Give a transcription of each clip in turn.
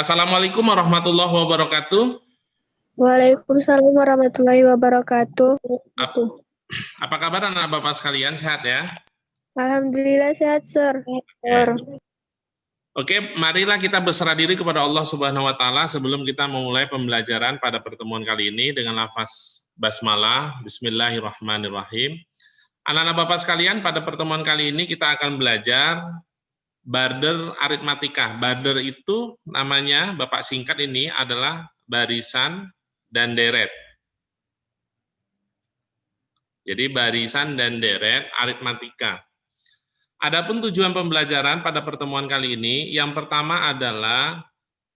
Assalamualaikum warahmatullahi wabarakatuh. Waalaikumsalam warahmatullahi wabarakatuh. Apa kabar anak bapak sekalian, sehat ya? Alhamdulillah sehat, Sir. Oke, marilah kita berserah diri kepada Allah Subhanahu wa taala sebelum kita memulai pembelajaran pada pertemuan kali ini dengan lafaz basmalah. Bismillahirrahmanirrahim. Anak-anak bapak sekalian, pada pertemuan kali ini kita akan belajar border aritmatika. Border itu namanya, bapak singkat ini adalah barisan dan deret. Jadi barisan dan deret aritmatika. Adapun tujuan pembelajaran pada pertemuan kali ini, yang pertama adalah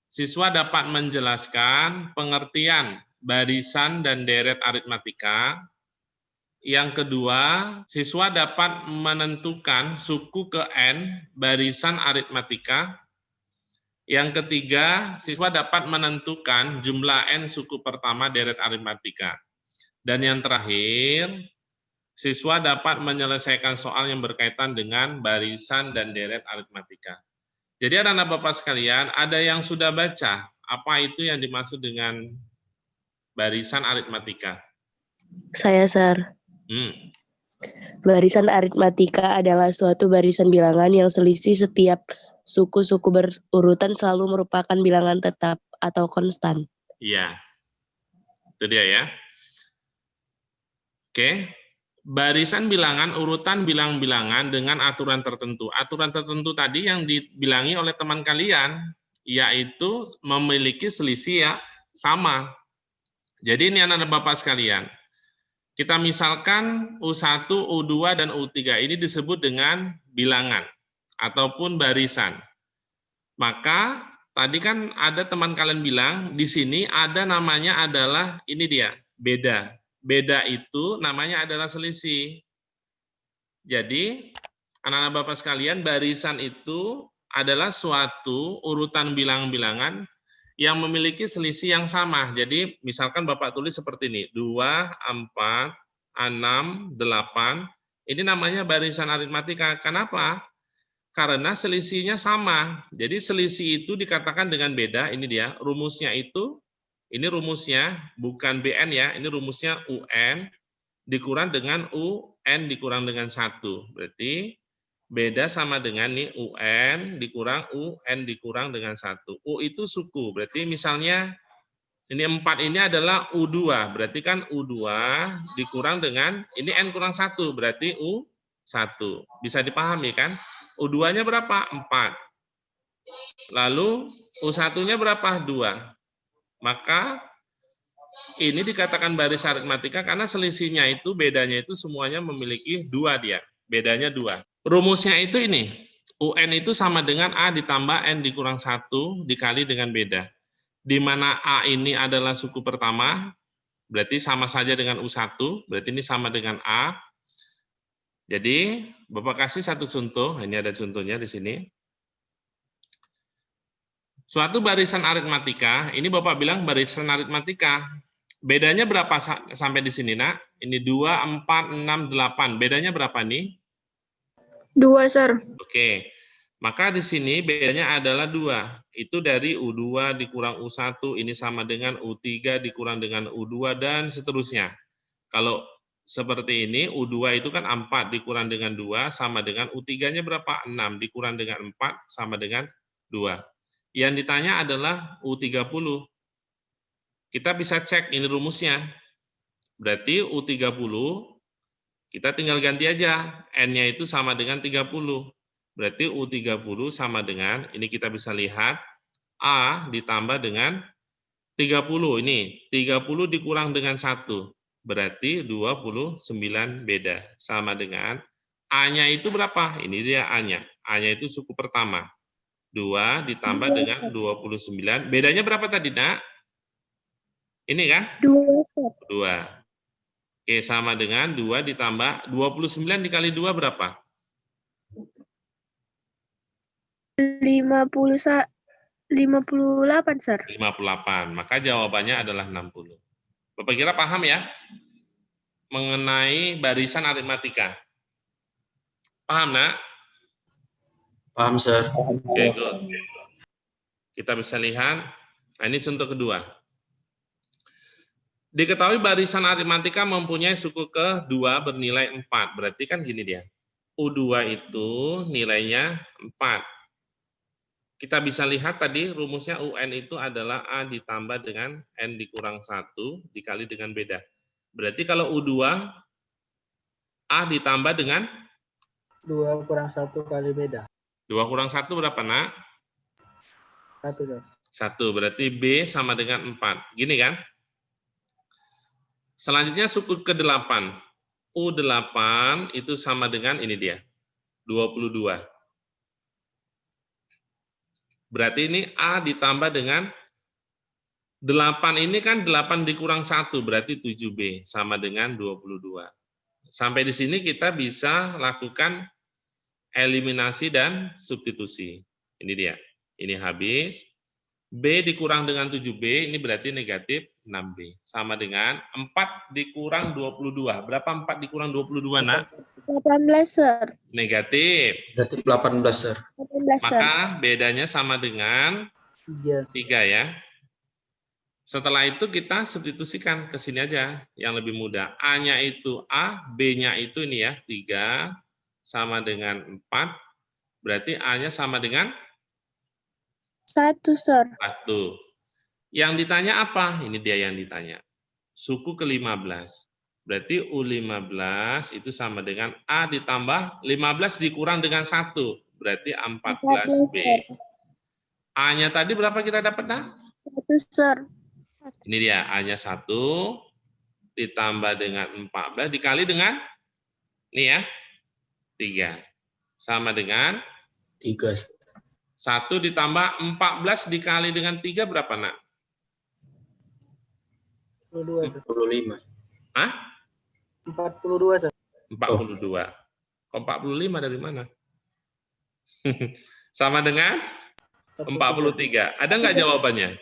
siswa dapat menjelaskan pengertian barisan dan deret aritmatika. Yang kedua, siswa dapat menentukan suku ke N barisan aritmatika. Yang ketiga, siswa dapat menentukan jumlah N suku pertama deret aritmatika. Dan yang terakhir, siswa dapat menyelesaikan soal yang berkaitan dengan barisan dan deret aritmatika. Jadi anak-anak Bapak sekalian, ada yang sudah baca apa itu yang dimaksud dengan barisan aritmatika? Saya, Sir. Barisan aritmatika adalah suatu barisan bilangan yang selisih setiap suku-suku berurutan selalu merupakan bilangan tetap atau konstan. Iya, itu dia ya. Oke, barisan bilangan urutan bilang-bilangan dengan aturan tertentu. Aturan tertentu tadi yang dibilangi oleh teman kalian, yaitu memiliki selisih ya sama. Jadi ini anak-anak Bapak sekalian. Kita misalkan U1, U2, dan U3 ini disebut dengan bilangan ataupun barisan. Maka tadi kan ada teman kalian bilang di sini ada namanya adalah ini dia, beda. Beda itu namanya adalah selisih. Jadi anak-anak Bapak sekalian, barisan itu adalah suatu urutan bilang-bilangan yang memiliki selisih yang sama. Jadi misalkan Bapak tulis seperti ini, 2, 4, 6, 8. Ini namanya barisan aritmatika. Kenapa? Karena selisihnya sama. Jadi selisih itu dikatakan dengan beda. Ini dia, rumusnya itu, ini rumusnya, bukan BN ya, ini rumusnya UN dikurang dengan UN dikurang dengan 1. Berarti beda sama dengan nih UN dikurang UN dikurang dengan 1. U itu suku, berarti misalnya ini 4 ini adalah U2, berarti kan U2 dikurang dengan, ini N kurang 1, berarti U1. Bisa dipahami kan? U2-nya berapa? 4. Lalu U1-nya berapa? 2. Maka ini dikatakan baris aritmatika karena selisihnya itu, bedanya itu semuanya memiliki 2 dia. Bedanya 2. Rumusnya itu ini, UN itu sama dengan A ditambah N dikurang 1 dikali dengan beda. Di mana A ini adalah suku pertama, berarti sama saja dengan U1, berarti ini sama dengan A. Jadi, Bapak kasih satu contoh, ini ada contohnya di sini. Suatu barisan aritmatika, ini Bapak bilang barisan aritmatika. Bedanya berapa sampai di sini, Nak? Ini 2, 4, 6, 8. Bedanya berapa nih? 2, Sir. Oke, maka di sini bedanya adalah 2. Itu dari U2 dikurang U1, ini sama dengan U3 dikurang dengan U2, dan seterusnya. Kalau seperti ini, U2 itu kan 4 dikurang dengan 2, sama dengan U3-nya berapa? 6 dikurang dengan 4, sama dengan 2. Yang ditanya adalah U30. Kita bisa cek ini rumusnya. Berarti U30, kita tinggal ganti aja, N-nya itu sama dengan 30. Berarti U30 sama dengan, ini kita bisa lihat, A ditambah dengan 30. Ini, 30 dikurang dengan 1. Berarti 29 beda. Sama dengan, A-nya itu berapa? Ini dia A-nya. A-nya itu suku pertama. 2 ditambah dengan 29. Bedanya berapa tadi, Nak? Ini kan? 2. Oke, sama dengan 2 ditambah 29 dikali 2 berapa? 58, Sir. 58. Maka jawabannya adalah 60. Bapak kira paham ya? Mengenai barisan aritmatika. Paham, Nak? Paham, Sir. Oke, good. Kita bisa lihat. Nah, ini contoh kedua. Diketahui barisan aritmatika mempunyai suku kedua bernilai 4. Berarti kan gini dia. U2 itu nilainya 4. Kita bisa lihat tadi rumusnya UN itu adalah A ditambah dengan N dikurang 1 dikali dengan beda. Berarti kalau U2, A ditambah dengan? 2 kurang 1 kali beda. 2 kurang 1 berapa, Nak? 1, Sir. 1, berarti B sama dengan 4. Gini kan? Selanjutnya suku ke-8. U8 itu sama dengan ini dia, 22. Berarti ini A ditambah dengan 8 ini kan 8 dikurang 1, berarti 7B sama dengan 22. Sampai di sini kita bisa lakukan eliminasi dan substitusi. Ini dia. Ini habis. B dikurang dengan 7B, ini berarti negatif 6B. Sama dengan 4 dikurang 22. Berapa 4 dikurang 22, Nak? 18, Sir. Negatif. Negatif 18, Sir. 18, Sir. Maka bedanya sama dengan 3. 3 ya. Setelah itu kita substitusikan ke sini aja yang lebih mudah. A-nya itu A, B-nya itu ini ya, 3 sama dengan 4. Berarti A-nya sama dengan 1, Sir. 1. Yang ditanya apa? Ini dia yang ditanya. Suku ke-15. Berarti U15 itu sama dengan A ditambah 15 dikurang dengan 1. Berarti 14B. A-nya tadi berapa kita dapat, Nak? 1, Sir. Ini dia, A-nya 1 ditambah dengan 14 dikali dengan, ini ya, 3. Sama dengan 3. 1 ditambah 14 dikali dengan 3 berapa, Nak? 42, Sir. 45. Hah? 42, Sir. 42. Kok 45 dari mana? Sama dengan 43. Ada nggak jawabannya?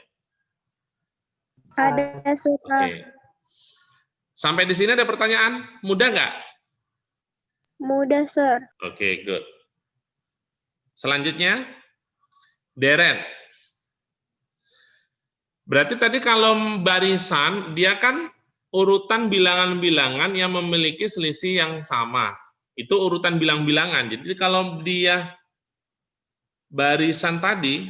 Ada, Sir. Oke. Sampai di sini ada pertanyaan? Mudah nggak? Mudah, Sir. Oke, good. Selanjutnya, deret. Berarti tadi kalau barisan, dia kan urutan bilangan-bilangan yang memiliki selisih yang sama. Itu urutan bilang-bilangan. Jadi kalau dia barisan tadi,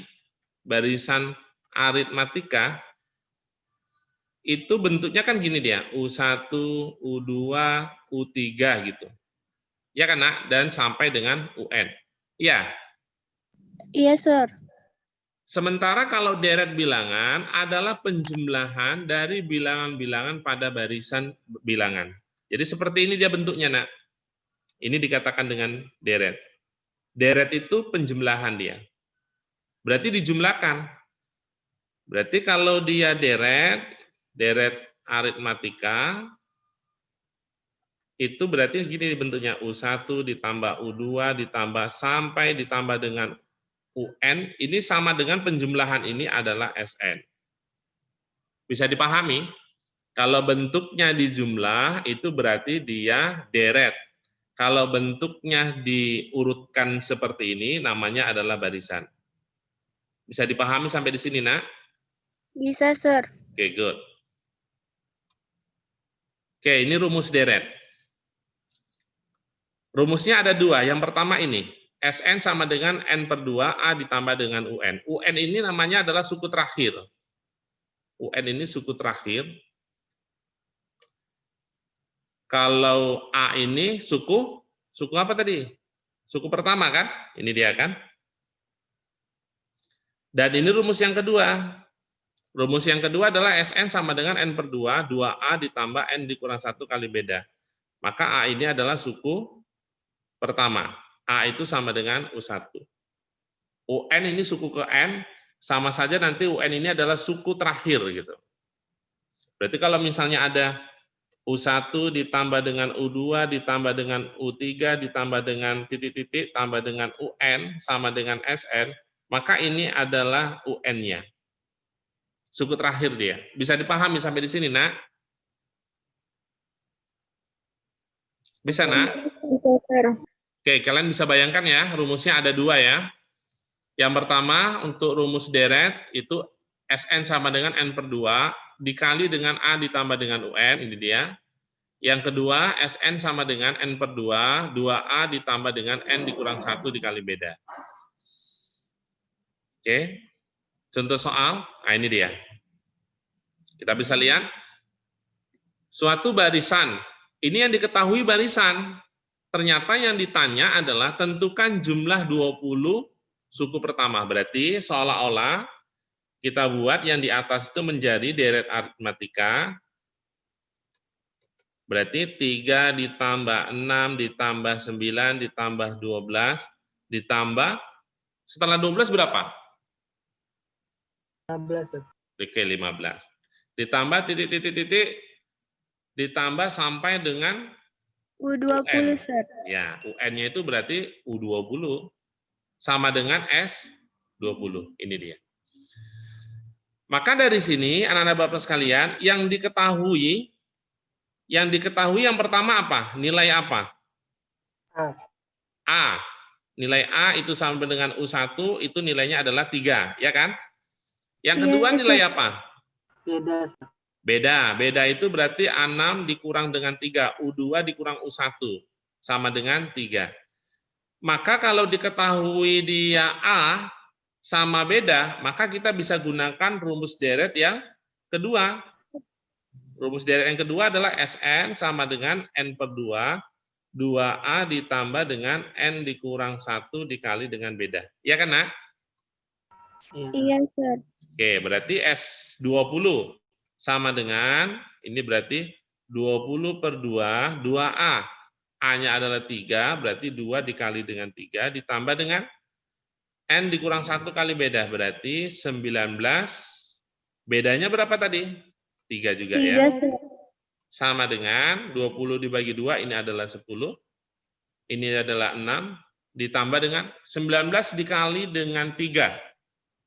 barisan aritmatika, itu bentuknya kan gini dia, U1, U2, U3 gitu. Ya kan, Nak? Dan sampai dengan UN. Ya. Iya, Sir. Sementara kalau deret bilangan adalah penjumlahan dari bilangan-bilangan pada barisan bilangan. Jadi seperti ini dia bentuknya, Nak. Ini dikatakan dengan deret. Deret itu penjumlahan dia. Berarti dijumlahkan. Berarti kalau dia deret aritmatika, itu berarti gini bentuknya, U1 ditambah U2 ditambah sampai ditambah dengan UN, ini sama dengan penjumlahan ini adalah SN. Bisa dipahami? Kalau bentuknya dijumlah, itu berarti dia deret. Kalau bentuknya diurutkan seperti ini, namanya adalah barisan. Bisa dipahami sampai di sini, Nak? Bisa, Sir. Oke, good. Oke, ini rumus deret. Rumusnya ada 2. Yang pertama ini, SN sama dengan N/2 A ditambah dengan UN. UN ini namanya adalah suku terakhir. UN ini suku terakhir. Kalau A ini suku apa tadi? Suku pertama kan? Ini dia kan? Dan ini rumus yang kedua. Rumus yang kedua adalah SN sama dengan N/2, 2A ditambah N dikurang 1 kali beda. Maka A ini adalah suku pertama. A itu sama dengan U1. UN ini suku ke N, sama saja nanti UN ini adalah suku terakhir gitu. Berarti kalau misalnya ada U1 ditambah dengan U2 ditambah dengan U3 ditambah dengan titik-titik tambah dengan UN sama dengan SN, maka ini adalah UN-nya. Suku terakhir dia. Bisa dipahami sampai di sini, Nak? Bisa, Nak? Oke, kalian bisa bayangkan ya, rumusnya ada dua ya. Yang pertama, untuk rumus deret, itu SN sama dengan N/2, dikali dengan A ditambah dengan UN, ini dia. Yang kedua, SN sama dengan N/2, 2A ditambah dengan N dikurang 1 dikali beda. Oke, contoh soal, nah ini dia. Kita bisa lihat, suatu barisan, ini yang diketahui barisan, ternyata yang ditanya adalah tentukan jumlah 20 suku pertama. Berarti seolah-olah kita buat yang di atas itu menjadi deret aritmatika. Berarti 3 ditambah 6 ditambah 9 ditambah 12 ditambah, setelah 12 berapa? 15, Sir. Oke, 15. Ditambah titik-titik-titik, ditambah sampai dengan U20, Sir. Ya, UN-nya itu berarti U20 sama dengan S20. Ini dia. Maka dari sini, anak-anak Bapak sekalian, yang diketahui yang pertama apa? Nilai apa? A. Nilai A itu sama dengan U1, itu nilainya adalah 3, ya kan? Yang kedua nilai apa? Beda, Sir. Beda itu berarti A6 dikurang dengan 3, U2 dikurang U1, sama dengan 3. Maka kalau diketahui dia A sama beda, maka kita bisa gunakan rumus deret yang kedua. Rumus deret yang kedua adalah SN sama dengan N/2, 2A ditambah dengan N dikurang 1 dikali dengan beda. Iya kan, Nak? Iya, Sir. Oke, berarti S20 sama dengan, ini berarti 20 per 2, 2A. A-nya adalah 3, berarti 2 dikali dengan 3, ditambah dengan N dikurang 1 kali beda, berarti 19. Bedanya berapa tadi? 3 juga ya. Sir. Sama dengan 20 dibagi 2, ini adalah 10. Ini adalah 6, ditambah dengan 19 dikali dengan 3.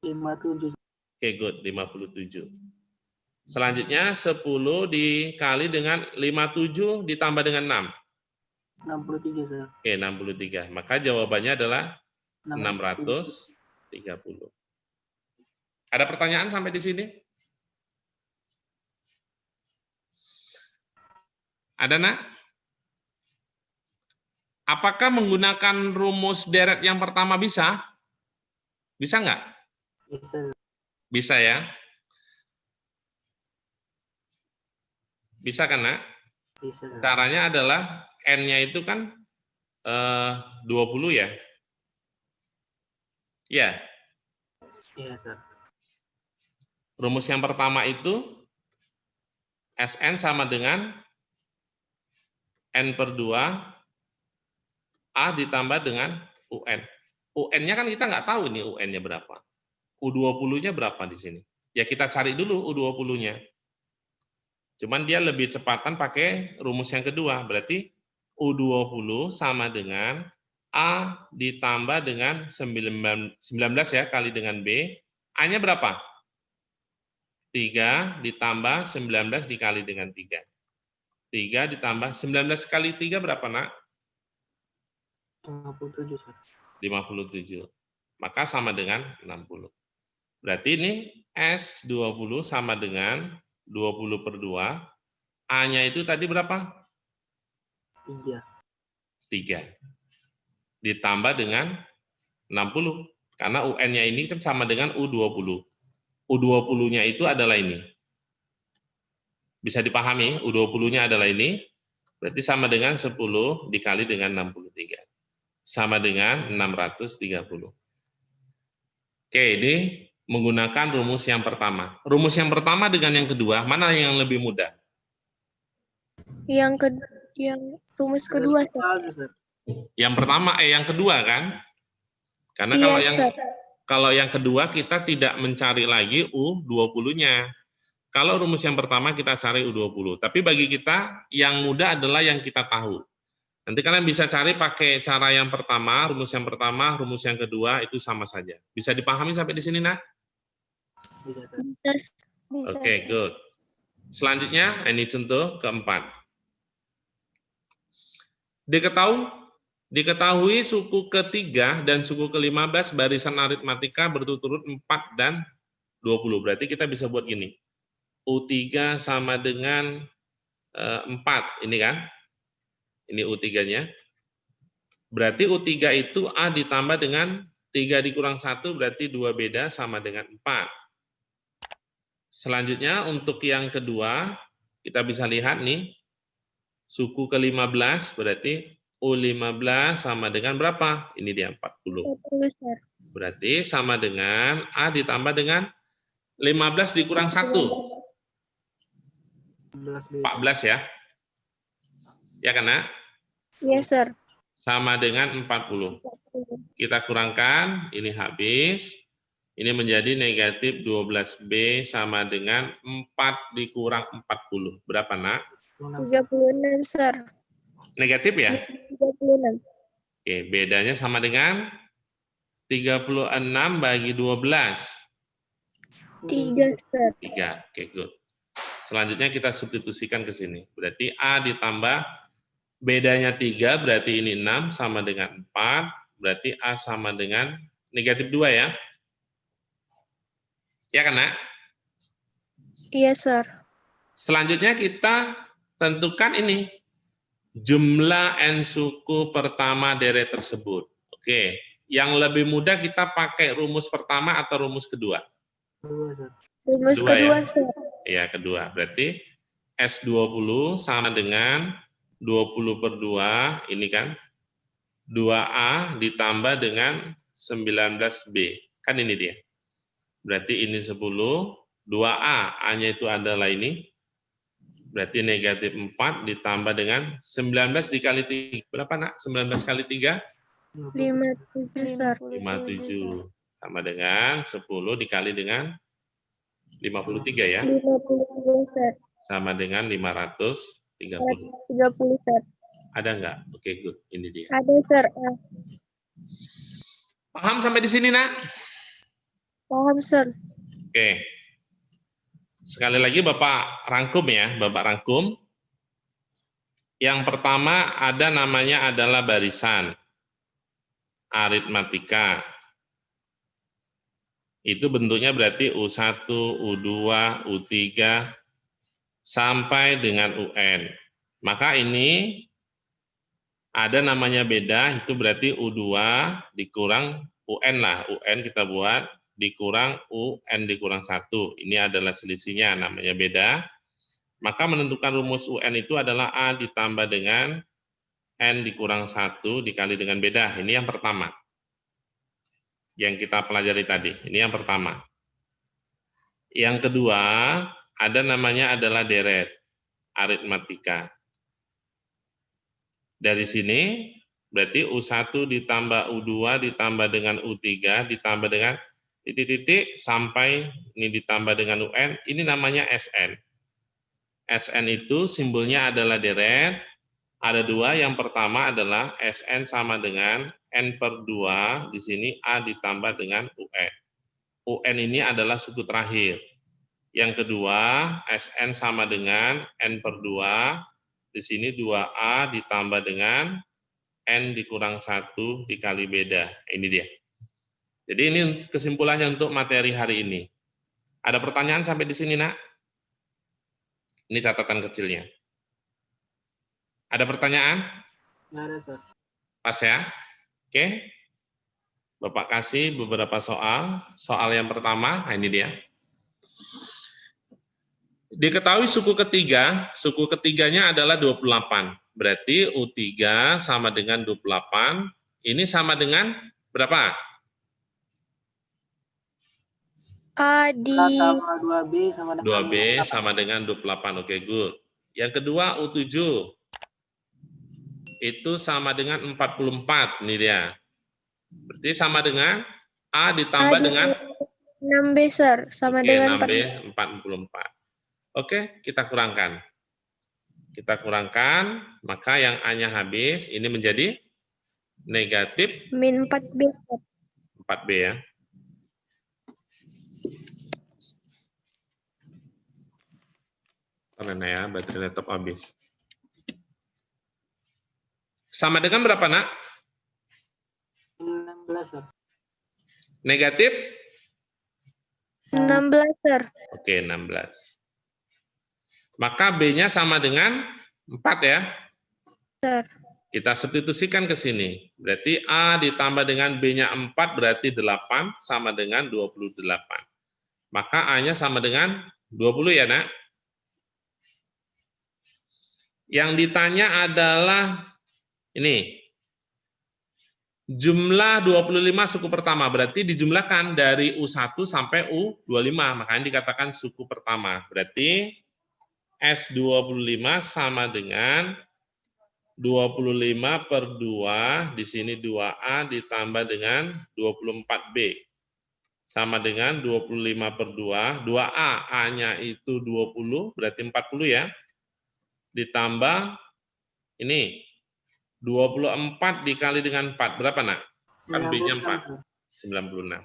57. Oke, good, 57. Selanjutnya 10 dikali dengan 57 ditambah dengan 6. 63, Sir. Oke, 63. Maka jawabannya adalah 630. Ada pertanyaan sampai di sini? Ada, Nak? Apakah menggunakan rumus deret yang pertama bisa? Bisa nggak? Bisa. Bisa ya? Bisa kan, Nak? Bisa. Caranya adalah N-nya itu kan 20 ya? Ya. Iya, Sir. Rumus yang pertama itu SN sama dengan N/2 A ditambah dengan UN. UN-nya kan kita nggak tahu nih UN-nya berapa. U20-nya berapa di sini? Ya kita cari dulu U20-nya. Cuman dia lebih cepatan pakai rumus yang kedua. Berarti U20 sama dengan A ditambah dengan 19 ya kali dengan B. A-nya berapa? 3 ditambah 19 dikali dengan 3. 3 ditambah 19 kali 3 berapa, Nak? 57, Sir. 57. Maka sama dengan 60. Berarti ini S20 sama dengan 20 per 2. A-nya itu tadi berapa? 3. 3. Ditambah dengan 60. Karena UN-nya ini kan sama dengan U20. U20-nya itu adalah ini. Bisa dipahami, U20-nya adalah ini. Berarti sama dengan 10 dikali dengan 63. Sama dengan 630. Oke, ini menggunakan rumus yang pertama. Rumus yang pertama dengan yang kedua, mana yang lebih mudah? Yang rumus kedua, Sir. Sir. Yang pertama, yang kedua kan? Karena Iya, kalau yang kedua kita tidak mencari lagi U20-nya. Kalau rumus yang pertama kita cari U20. Tapi bagi kita yang mudah adalah yang kita tahu. Nanti kalian bisa cari pakai cara yang pertama, rumus yang pertama, rumus yang kedua, itu sama saja. Bisa dipahami sampai di sini, Nak? Bisa, Sir. Oke, good. Selanjutnya, ini contoh keempat. Diketahui suku ketiga dan suku ke-15 barisan aritmatika berturut-turut 4 dan 20. Berarti kita bisa buat gini. U3 sama dengan 4, ini kan? Ini U3-nya. Berarti U3 itu A ditambah dengan 3 dikurang 1, berarti 2 beda sama dengan 4. Selanjutnya untuk yang kedua, kita bisa lihat nih, suku ke-15 berarti U15 sama dengan berapa? Ini dia 40. Berarti sama dengan A ditambah dengan 15 dikurang 1. 14 ya. Ya kan, Nak? Iya, Sir. Sama dengan 40. Kita kurangkan, ini habis. Ini menjadi negatif 12B sama dengan 4 dikurang 40. Berapa, Nak? 36, Sir. Negatif ya? 36. Oke, bedanya sama dengan 36 bagi 12. 3, Sir. 3. Oke, good. Selanjutnya kita substitusikan ke sini. Berarti A ditambah bedanya 3, berarti ini 6 sama dengan 4. Berarti A sama dengan negatif 2 ya. Ya kan, Nak? Iya, Sir. Selanjutnya kita tentukan ini. Jumlah N suku pertama deret tersebut. Oke. Yang lebih mudah kita pakai rumus pertama atau rumus kedua? Rumus Kedua, kedua, ya? Sir. Ya, kedua. Berarti S20 sama dengan 20 per 2, ini kan 2A ditambah dengan 19B. Kan ini dia. Berarti ini 10, 2A, A-nya itu adalah ini. Berarti negatif 4 ditambah dengan 19 dikali 3. Berapa, Nak? 19 kali 3? 57, Sir. 57. Sama dengan 10 dikali dengan 53 ya. 53, Sir. Sama dengan 530. 30, Sir. Ada nggak? Oke, good. Ini dia. Ada, Sir. Paham sampai di sini, Nak? Paham, Sir. Oke. Sekali lagi Bapak rangkum ya, Bapak rangkum. Yang pertama ada namanya adalah barisan aritmatika. Itu bentuknya berarti U1, U2, U3 sampai dengan UN. Maka ini ada namanya beda, itu berarti U2 dikurang UN lah. UN kita buat dikurang UN dikurang 1. Ini adalah selisihnya, namanya beda. Maka menentukan rumus UN itu adalah A ditambah dengan N dikurang 1 dikali dengan beda. Ini yang pertama. Yang kita pelajari tadi. Ini yang pertama. Yang kedua, ada namanya adalah deret aritmatika. Dari sini, berarti U1 ditambah U2 ditambah dengan U3 ditambah dengan titik-titik sampai ini ditambah dengan UN, ini namanya SN. SN itu simbolnya adalah deret, ada dua, yang pertama adalah SN sama dengan N per 2, di sini A ditambah dengan UN. UN ini adalah suku terakhir. Yang kedua, SN sama dengan N per 2, di sini 2A ditambah dengan N dikurang 1 dikali beda, ini dia. Jadi ini kesimpulannya untuk materi hari ini. Ada pertanyaan sampai di sini, Nak? Ini catatan kecilnya. Ada pertanyaan? Nggak ada, Sir. Pas ya? Oke. Bapak kasih beberapa soal. Soal yang pertama, nah ini dia. Diketahui suku ketiganya adalah 28. Berarti U3 sama dengan 28. Ini sama dengan berapa? A di 2B sama dengan 2B sama dengan 28. Oke, good. Yang kedua U7. Itu sama dengan 44. Ini dia. Berarti sama dengan A ditambah dengan 6B, Sir. Sama dengan 6B 44. Oke, kita kurangkan. Kita kurangkan, maka yang A-nya habis, ini menjadi negatif Min 4B. 4B ya. Karena ya, baterai laptop habis. Sama dengan berapa, Nak? 16, Sir. Negatif? 16, Sir. Oke, 16. Maka B-nya sama dengan 4 ya. Sir. Kita substitusikan ke sini. Berarti A ditambah dengan B-nya 4 berarti 8 sama dengan 28. Maka A-nya sama dengan 20 ya, Nak. Yang ditanya adalah ini. Jumlah 25 suku pertama. Berarti dijumlahkan dari U1 sampai U25. Makanya dikatakan suku pertama. Berarti S25 sama dengan 25 per 2, di sini 2A ditambah dengan 24B. Sama dengan 25 per 2, 2A, A-nya itu 20, berarti 40 ya. Ditambah ini, 24 dikali dengan 4, berapa, Nak? Kan B-nya 4, 96.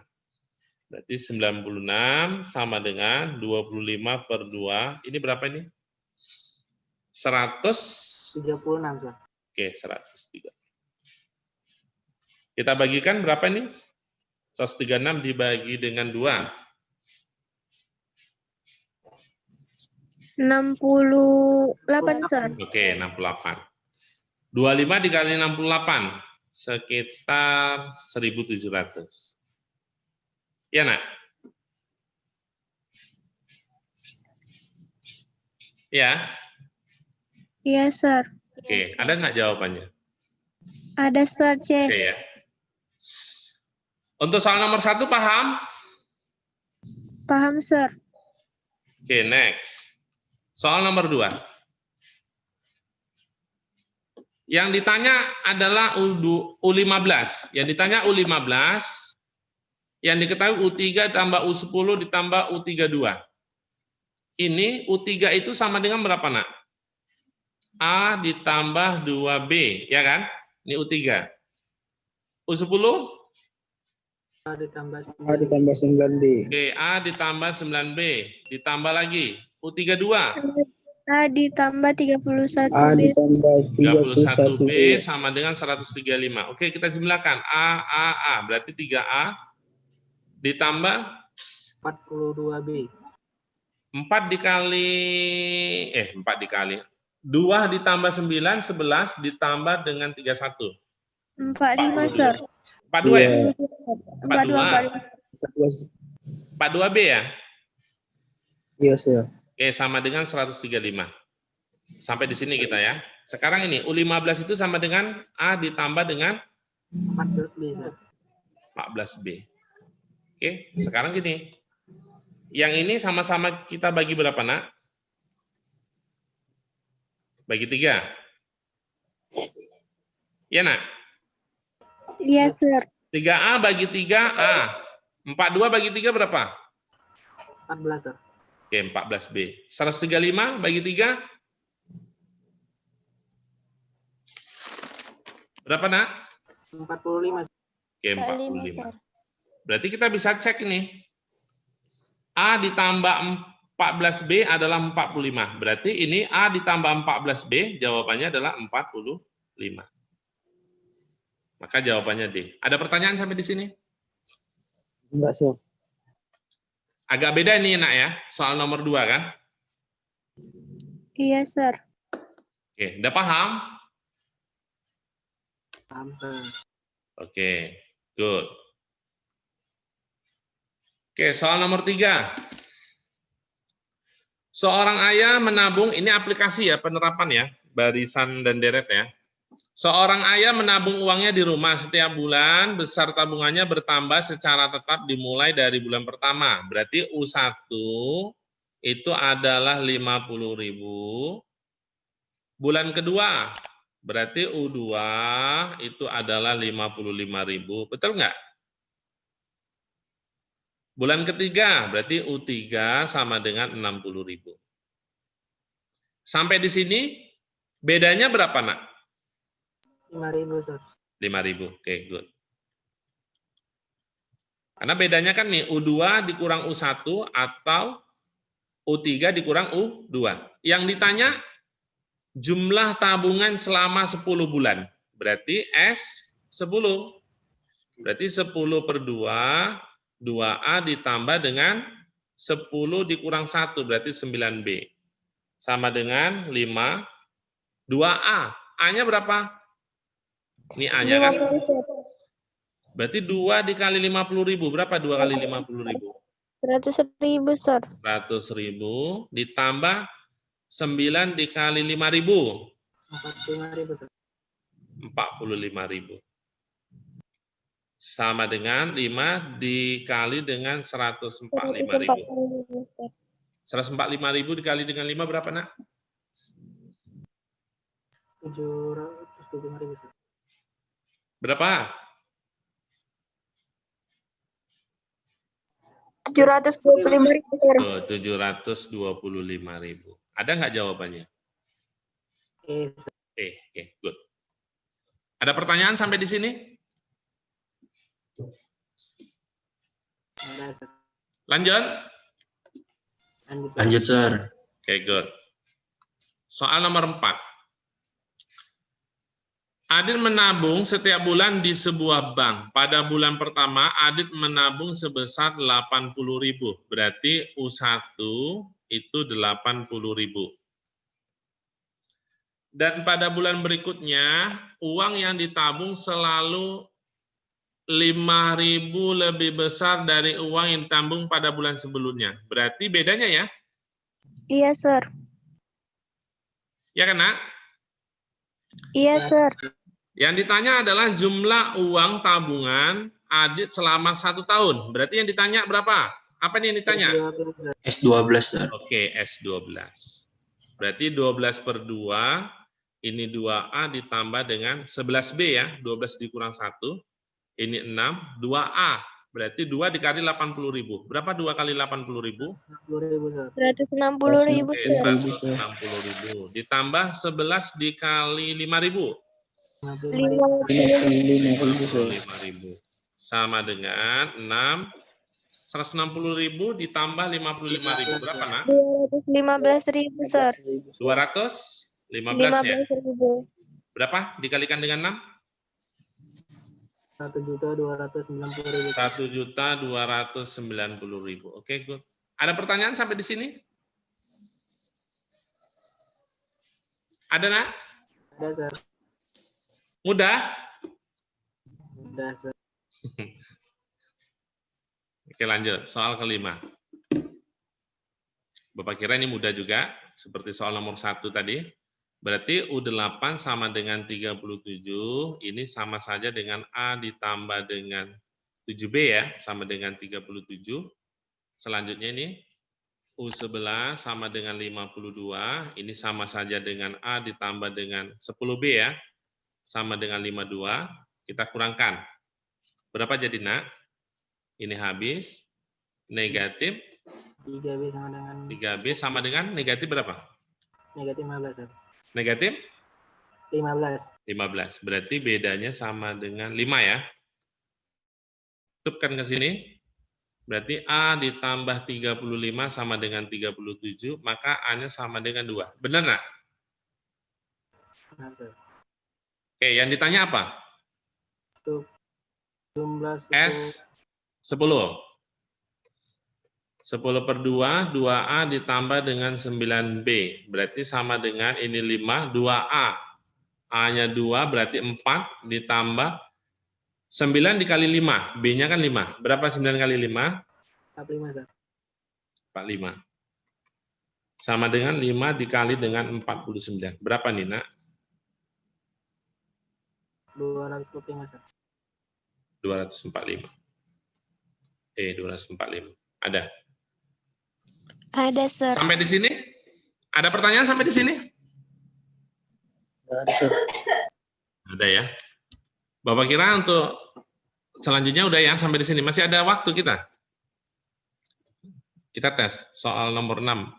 Berarti 96 sama dengan 25 per 2, ini berapa ini? 36, Sir. Oke, 103. Kita bagikan berapa ini? 136 dibagi dengan 2. 68, Sir. Oke, 68. 25 dikali 68, sekitar 1.700. Ya, Nak? Ya? Iya, Sir. Oke, ada nggak jawabannya? Ada, Sir. C. C ya. Untuk soal nomor 1 paham? Paham, Sir. Oke, next. Soal nomor 2. Yang ditanya adalah U15. Yang ditanya U15, yang diketahui U3 tambah U10 ditambah U32. Ini U3 itu sama dengan berapa, Nak? A ditambah 2B, ya kan? Ini U3. U10? A ditambah 9. A ditambah 9B. Oke, A ditambah 9B. Ditambah lagi. U32? A ditambah 31B. A ditambah 31B sama dengan 135. Oke, kita jumlahkan. A. Berarti 3A. Ditambah? 42B. 4 dikali. 2 ditambah 9, 11 ditambah dengan 31. 45, Sir. 42 ya? 42. 42B ya? Iya, Sir. Oke, sama dengan 135. Sampai di sini kita ya. Sekarang ini, U15 itu sama dengan A ditambah dengan 14B, Sir. 14B. Oke, sekarang gini. Yang ini sama-sama kita bagi berapa, Nak? Bagi 3. Ya, Nak? Iya, Sir. 3A bagi 3A. 42 bagi 3 berapa? 14, Sir. Oke, 14B. 135 bagi 3? Berapa, Nak? 45, Sir. Oke, 45. Berarti kita bisa cek nih. A ditambah 14B adalah 45. Berarti ini A ditambah 14B, jawabannya adalah 45. Maka jawabannya D. Ada pertanyaan sampai di sini? Enggak, Sir. Agak beda ini, Nak ya. Soal nomor 2 kan? Iya, Sir. Oke, udah paham? Paham, Sir. Oke, good. Oke, soal nomor 3. Seorang ayah menabung, ini aplikasi ya, penerapan ya, barisan dan deret ya. Seorang ayah menabung uangnya di rumah setiap bulan, besar tabungannya bertambah secara tetap dimulai dari bulan pertama. Berarti U1 itu adalah 50.000. Bulan kedua, berarti U2 itu adalah 55.000. Betul nggak? Bulan ketiga, berarti U3 sama dengan 60.000. Sampai di sini bedanya berapa, Nak? 5.000, Sir. 5.000. Oke, good. Karena bedanya kan nih U2 dikurang U1 atau U3 dikurang U2. Yang ditanya jumlah tabungan selama 10 bulan. Berarti S10. Berarti 10 per 2, 2A ditambah dengan 10 dikurang 1, berarti 9B. Sama dengan 5, 2A. A-nya berapa? Ini A-nya kan? Berarti 2 dikali 50.000. Berapa 2 kali 50.000? 100.000, Sir. 100.000 ditambah 9 dikali 5.000. 45.000, Sir. 45.000. Sama dengan 5 dikali dengan 145.000. 145.000 dikali dengan 5 berapa, Nak? 725.000, Sir. Berapa? 725.000, Sir. Oh, 725.000. Ada nggak jawabannya? Sir. Oke, good. Ada pertanyaan sampai di sini? Ada, Sir. Lanjut? Lanjut, Sir. Lanjut, Sir. Oke, good. Soal nomor 4. Adit menabung setiap bulan di sebuah bank. Pada bulan pertama, Adit menabung sebesar 80.000. Berarti U1 itu 80.000. Dan pada bulan berikutnya, uang yang ditabung selalu 5.000 lebih besar dari uang yang ditabung pada bulan sebelumnya. Berarti bedanya ya? Iya, Sir. Ya kan, Nak? Iya, Sir. Yang ditanya adalah jumlah uang tabungan Adit selama 1 tahun. Berarti yang ditanya berapa? Apa nih yang ditanya? S12, Sir. Oke, S12. Berarti 12 per 2, ini 2A ditambah dengan 11B ya. 12 dikurang 1, ini 6, 2A. Berarti 2 dikali 80.000. Berapa 2 kali 80.000? 60.000, Sir. 160.000, Oke, Sir. 160.000. Ditambah 11 dikali 5.000. 55.000, Sir. 55.000. Sama dengan 6. 160.000 ditambah 55.000. Berapa, Nak? 215.000, Sir. 215 ya? 15.000. Berapa dikalikan dengan 6? 1.290.000. 1.290.000. Oke, good. Ada pertanyaan sampai di sini? Ada, Nak? Ada, Sir. Mudah? Udah, Sir. Oke, lanjut. Soal kelima. Bapak kira ini mudah juga, seperti soal nomor 1 tadi. Berarti U8 sama dengan 37, ini sama saja dengan A ditambah dengan 7B ya, sama dengan 37. Selanjutnya ini U11 sama dengan 52, ini sama saja dengan A ditambah dengan 10B ya, sama dengan 52, kita kurangkan. Berapa jadi, Nak? Ini habis, negatif 3B sama dengan 3B sama dengan negatif berapa? negatif 15, Sir. Negatif 15. 15. Berarti bedanya sama dengan 5 ya. Tutupkan ke sini. Berarti A ditambah 35 sama dengan 37, maka A-nya sama dengan 2. Benar nggak? Benar, Sir. Oke, yang ditanya apa? Untuk jumlah suku S10. 10 per 2, 2A ditambah dengan 9B. Berarti sama dengan ini 5, 2A. A-nya 2, berarti 4 ditambah 9 dikali 5. B-nya kan 5. Berapa 9 kali 5? 45, Sir. 45. Sama dengan 5 dikali dengan 49. Berapa nih, Nak? 245, Sir. 245. 245. Ada? Ada, Sir. Sampai di sini? Ada pertanyaan sampai di sini? Ada, Sir. Ada ya. Bapak kira untuk selanjutnya udah ya sampai di sini. Masih ada waktu kita. Kita tes soal nomor 6.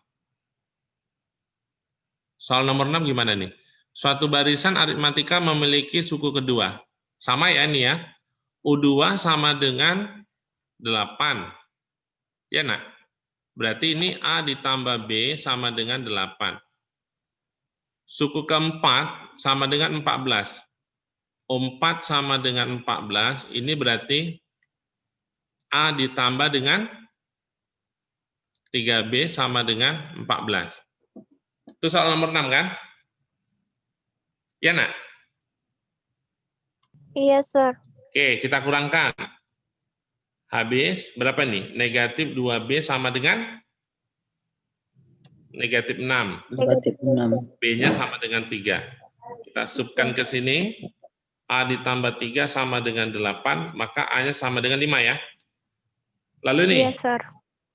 Soal nomor 6 gimana nih? Suatu barisan aritmatika memiliki suku kedua. Sama ya ini ya. U2 sama dengan 8. Ya nak? Berarti ini A ditambah B sama dengan 8. Suku keempat sama dengan 14. U4 sama dengan 14. Ini berarti A ditambah dengan 3B sama dengan 14. Itu soal nomor 6 kan? Ya nak? Iya, Sir. Oke, kita kurangkan. Habis berapa nih? Negatif 2B sama dengan negatif 6. Negatif 6. B-nya sama dengan 3. Kita subkan ke sini. A ditambah 3 sama dengan 8, maka A-nya sama dengan 5 ya. Lalu nih, Iya, Sir.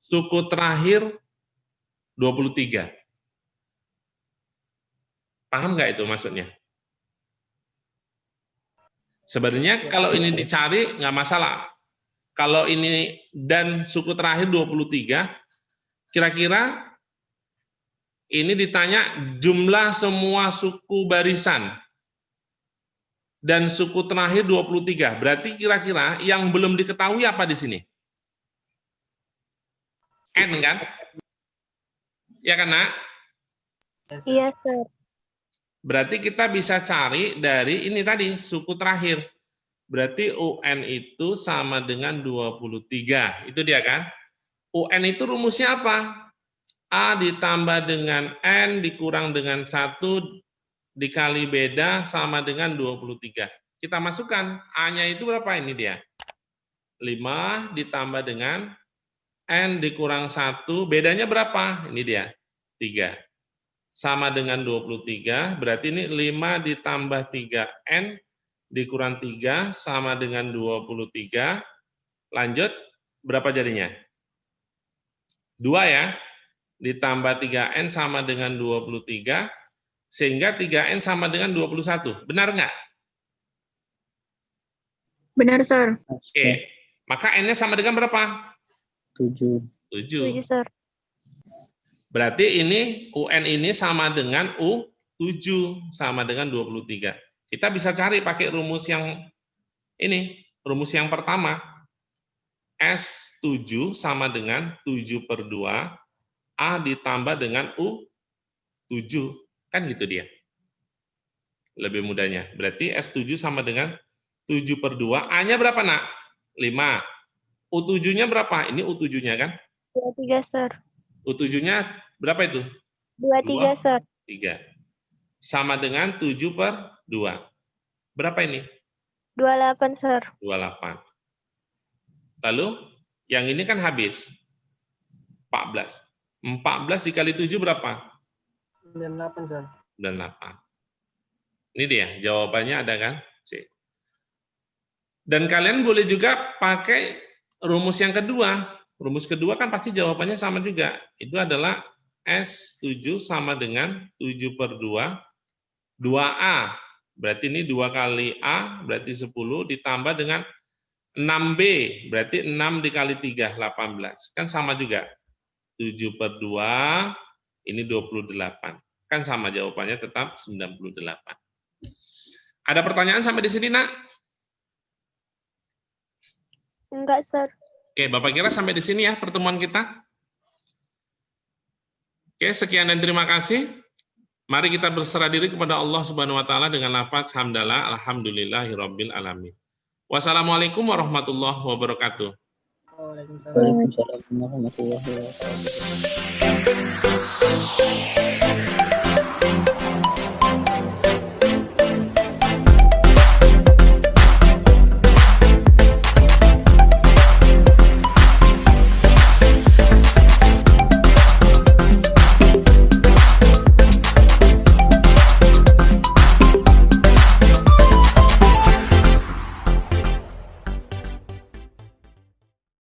suku terakhir 23. Paham nggak itu maksudnya? Sebenarnya kalau ini dicari nggak masalah. Kalau ini dan suku terakhir 23, kira-kira ini ditanya jumlah semua suku barisan. Dan suku terakhir 23. Berarti kira-kira yang belum diketahui apa di sini? N kan? Ya kan, Nak? Iya, Sir. Berarti kita bisa cari dari ini tadi, suku terakhir. Berarti UN itu sama dengan 23. Itu dia kan? UN itu rumusnya apa? A ditambah dengan N dikurang dengan 1 dikali beda sama dengan 23. Kita masukkan. A-nya itu berapa ini dia? 5 ditambah dengan N dikurang 1. Bedanya berapa? Ini dia. 3. Sama dengan 23, berarti ini 5 ditambah 3N dikurang 3 sama dengan 23. Lanjut, berapa jadinya? 2 ya, ditambah 3N sama dengan 23, sehingga 3N sama dengan 21. Benar nggak? Benar, Sir. Oke, maka N-nya sama dengan berapa? 7. 7. Sir. Berarti ini UN ini sama dengan U7 sama dengan 23. Kita bisa cari pakai rumus yang ini, rumus yang pertama. S7 sama dengan 7/2 A ditambah dengan U7. Kan gitu dia. Lebih mudahnya. Berarti S7 sama dengan 7/2. A-nya berapa, Nak? 5. U7-nya berapa? Ini U7-nya kan? 23, Sir. U7-nya berapa itu? 23, Sir. 3. Sama dengan 7/2. Berapa ini? 28, Sir. 28. Lalu, yang ini kan habis. 14. 14 dikali 7 berapa? 98, Sir. 98. Ini dia, jawabannya ada kan? C. Dan kalian boleh juga pakai rumus yang kedua. Rumus kedua kan pasti jawabannya sama juga. Itu adalah S7 sama dengan 7/2 2A. Berarti ini 2 kali A, berarti 10, ditambah dengan 6B. Berarti 6 dikali 3, 18. Kan sama juga. 7/2, ini 28. Kan sama jawabannya tetap 98. Ada pertanyaan sampai di sini, Nak? Enggak, Sir. Oke, Bapak kira sampai di sini ya pertemuan kita. Oke, sekian dan terima kasih. Mari kita berserah diri kepada Allah Subhanahu wa taala dengan lafaz hamdalah alhamdulillahirabbil alamin. Wassalamualaikum warahmatullahi wabarakatuh. Waalaikumsalam. Waalaikumsalam warahmatullahi wabarakatuh.